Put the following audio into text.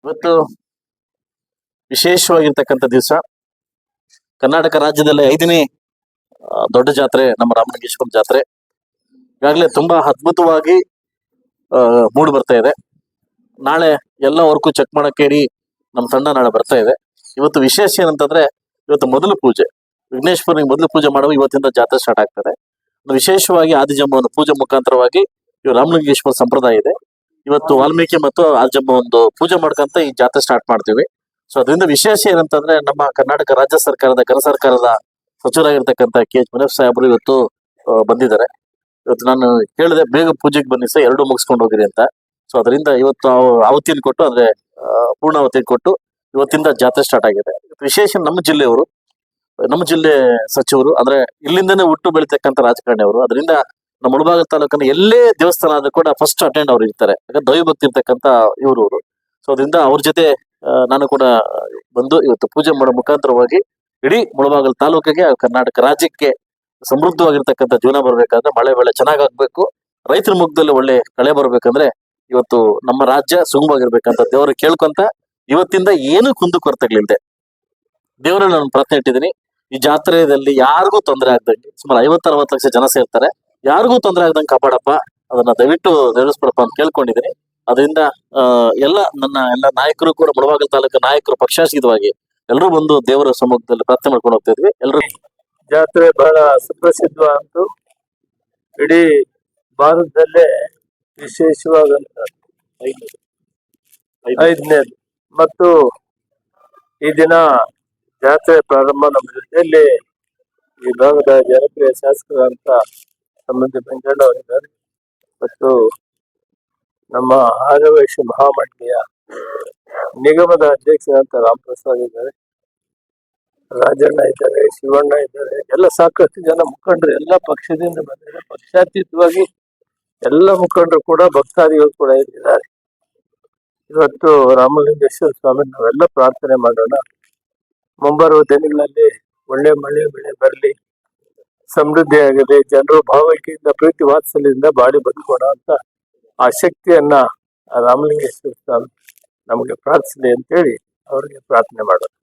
ಇವತ್ತು ವಿಶೇಷವಾಗಿರ್ತಕ್ಕಂಥ ದಿವಸ. ಕರ್ನಾಟಕ ರಾಜ್ಯದಲ್ಲೇ 5ನೇ ದೊಡ್ಡ ಜಾತ್ರೆ ನಮ್ಮ ರಾಮಲಿಂಗೇಶ್ವರ ಜಾತ್ರೆ. ಈಗಾಗಲೇ ತುಂಬಾ ಅದ್ಭುತವಾಗಿ ಮೂಡ್ ಬರ್ತಾ ಇದೆ. ನಾಳೆ ಎಲ್ಲ ವರ್ಕು ಚೆಕ್ ಮಾಡಕ್ಕೆ ಇಡೀ ನಮ್ಮ ತಂಡ ನಾಳೆ ಬರ್ತಾ ಇದೆ. ಇವತ್ತು ವಿಶೇಷ ಏನಂತಂದ್ರೆ ಇವತ್ತು ಮೊದಲು ಪೂಜೆ, ವಿಘ್ನೇಶ್ವರನಿಗೆ ಮೊದಲು ಪೂಜೆ ಮಾಡುವ ಇವತ್ತಿಂದ ಜಾತ್ರೆ ಸ್ಟಾರ್ಟ್ ಆಗ್ತದೆ. ವಿಶೇಷವಾಗಿ ಆದಿಜಂಬವನ್ನು ಪೂಜೆ ಮುಖಾಂತರವಾಗಿ ಇವು ರಾಮಲಿಂಗೇಶ್ವರ ಸಂಪ್ರದಾಯ ಇದೆ. ಇವತ್ತು ವಾಲ್ಮೀಕಿ ಮತ್ತು ಆದಿಜಂಬ ಒಂದು ಪೂಜೆ ಮಾಡ್ಕಂತ ಈ ಜಾತ್ರೆ ಸ್ಟಾರ್ಟ್ ಮಾಡ್ತೀವಿ. ಸೊ ಅದರಿಂದ ವಿಶೇಷ ಏನಂತಂದ್ರೆ ನಮ್ಮ ಕರ್ನಾಟಕ ರಾಜ್ಯ ಸರ್ಕಾರದ ಘನ ಸರ್ಕಾರದ ಸಚಿವರಾಗಿರ್ತಕ್ಕಂಥ ಕೆ ಎಚ್ ಮುನಿಯಪ್ಪ ಸಾಹೇಬರು ಇವತ್ತು ಬಂದಿದ್ದಾರೆ. ಇವತ್ತು ನಾನು ಹೇಳಿದೆ ಬೇಗ ಪೂಜೆಗೆ ಬನ್ನಿ ಸರ್, 2 ಮುಗಿಸ್ಕೊಂಡು ಹೋಗಿರಿ ಅಂತ. ಸೊ ಅದರಿಂದ ಇವತ್ತು ಆವತಿಯನ್ನು ಕೊಟ್ಟು ಅಂದ್ರೆ ಪೂರ್ಣಾವತಿಯನ್ನು ಕೊಟ್ಟು ಇವತ್ತಿಂದ ಜಾತ್ರೆ ಸ್ಟಾರ್ಟ್ ಆಗಿದೆ. ವಿಶೇಷ ನಮ್ಮ ಜಿಲ್ಲೆಯವರು, ನಮ್ಮ ಜಿಲ್ಲೆ ಸಚಿವರು ಅಂದ್ರೆ ಇಲ್ಲಿಂದನೇ ಹುಟ್ಟು ಬೆಳಿತಕ್ಕಂಥ ರಾಜಕಾರಣಿ ಅವರು. ಅದರಿಂದ ನಮ್ಮ ಮುಳಬಾಗಿಲು ತಾಲೂಕಿನ ಎಲ್ಲೇ ದೇವಸ್ಥಾನ ಆದ್ರೂ ಕೂಡ ಫಸ್ಟ್ ಅಟೆಂಡ್ ಅವ್ರು ಇರ್ತಾರೆ. ಯಾಕಂದ್ರೆ ದೈವಭಕ್ತಿ ಇರ್ತಕ್ಕಂಥ ಇವರು. ಸೊ ಅದರಿಂದ ಅವ್ರ ಜೊತೆ ನಾನು ಕೂಡ ಬಂದು ಇವತ್ತು ಪೂಜೆ ಮಾಡೋ ಮುಖಾಂತರವಾಗಿ ಇಡೀ ಮುಳಬಾಗಿಲು ತಾಲೂಕಿಗೆ, ಕರ್ನಾಟಕ ರಾಜ್ಯಕ್ಕೆ ಸಮೃದ್ಧವಾಗಿರ್ತಕ್ಕಂಥ ಜೀವನ ಬರ್ಬೇಕಂದ್ರೆ, ಮಳೆ ಬೆಳೆ ಚೆನ್ನಾಗಾಗ್ಬೇಕು, ರೈತರ ಮುಖದಲ್ಲಿ ಒಳ್ಳೆ ಕಳೆ ಬರ್ಬೇಕಂದ್ರೆ ಇವತ್ತು ನಮ್ಮ ರಾಜ್ಯ ಸುಗಮವಾಗಿರ್ಬೇಕಂತ ದೇವರ ಕೇಳ್ಕೊಂತ ಇವತ್ತಿಂದ ಏನು ಕುಂದು ಕೊರತೆಗಳಿಲ್ಲದೆ ದೇವರಲ್ಲಿ ನಾನು ಪ್ರಾರ್ಥನೆ ಇಟ್ಟಿದ್ದೀನಿ. ಈ ಜಾತ್ರೆಯಲ್ಲಿ ಯಾರಿಗೂ ತೊಂದರೆ ಆಗ್ದಂಗೆ, ಸುಮಾರು 50-60 ಲಕ್ಷ ಜನ ಸೇರ್ತಾರೆ, ಯಾರಿಗೂ ತೊಂದರೆ ಆಗ್ದಂಗೆ ಕಾಪಾಡಪ್ಪ, ಅದನ್ನ ದಯವಿಟ್ಟು ನೆರವೇರಿಸ್ಬಿಡಪ್ಪ ಅಂತ ಕೇಳ್ಕೊಂಡಿದ್ದೀನಿ. ಅದರಿಂದ ಎಲ್ಲ ನಾಯಕರು ಕೂಡ, ಮುಳಬಾಗಿಲು ತಾಲೂಕು ನಾಯಕರು ಪಕ್ಷಾತೀತವಾಗಿ ಎಲ್ಲರೂ ಬಂದು ದೇವರ ಸಮ್ಮುಖದಲ್ಲಿ ಪ್ರಾರ್ಥನೆ ಮಾಡ್ಕೊಂಡು ಹೋಗ್ತಾ ಇದ್ವಿ. ಎಲ್ಲರೂ ಜಾತ್ರೆ ಬಹಳ ಸುಪ್ರಸಿದ್ಧ ಅಂತೂ ಇಡೀ ಭಾರತದಲ್ಲೇ ವಿಶೇಷವಾದಂತ 5ನೇದು. ಮತ್ತು ಈ ದಿನ ಜಾತ್ರೆ ಪ್ರಾರಂಭ ನಮ್ಮ ಜೊತೆಯಲ್ಲಿ ಈ ಭಾಗದ ಜನಪ್ರಿಯ ಶಾಸಕರಂತ ಸಂಬಂಧಿ ಬೆಂಜಣ್ಣ ಅವರಿದ್ದಾರೆ, ಮತ್ತು ನಮ್ಮ ಆರ್ಯವೈಶ್ಯ ಮಹಾಮಂಡಳಿಯ ನಿಗಮದ ಅಧ್ಯಕ್ಷರಂತ ರಾಮಪ್ರಸಾದ್ ಇದ್ದಾರೆ, ರಾಜಣ್ಣ ಇದ್ದಾರೆ, ಶಿವಣ್ಣ ಇದ್ದಾರೆ, ಎಲ್ಲ ಸಾಕಷ್ಟು ಜನ ಮುಖಂಡರು ಎಲ್ಲ ಪಕ್ಷದಿಂದ ಬಂದಿದ್ದಾರೆ. ಪಕ್ಷಾತೀತವಾಗಿ ಎಲ್ಲ ಮುಖಂಡರು ಕೂಡ, ಭಕ್ತಾದಿಗಳು ಕೂಡ ಇದ್ದಾರೆ. ಇವತ್ತು ರಾಮಲಿಂಗೇಶ್ವರ ಸ್ವಾಮಿ ನಾವೆಲ್ಲ ಪ್ರಾರ್ಥನೆ ಮಾಡೋಣ, ಮುಂಬರುವ ದಿನಗಳಲ್ಲಿ ಒಳ್ಳೆ ಮಳೆ ಬೆಳೆ ಬರಲಿ, ಸಮೃದ್ಧಿ ಆಗಲಿ, ಜನರು ಭಾವೈಕ್ಯದಿಂದ ಪ್ರೀತಿ ವಾತ್ಸಲ್ಯದಿಂದ ಬಾಡಿ ಬದುಕೋಣ ಅಂತ ಆ ಶಕ್ತಿಯನ್ನ ರಾಮಲಿಂಗೇಶ್ವರ ಸ್ವಾಮಿ ನಮಗೆ ಪ್ರಾರ್ಥಿಸಲಿ ಅಂತೇಳಿ ಅವರಿಗೆ ಪ್ರಾರ್ಥನೆ ಮಾಡೋಣ.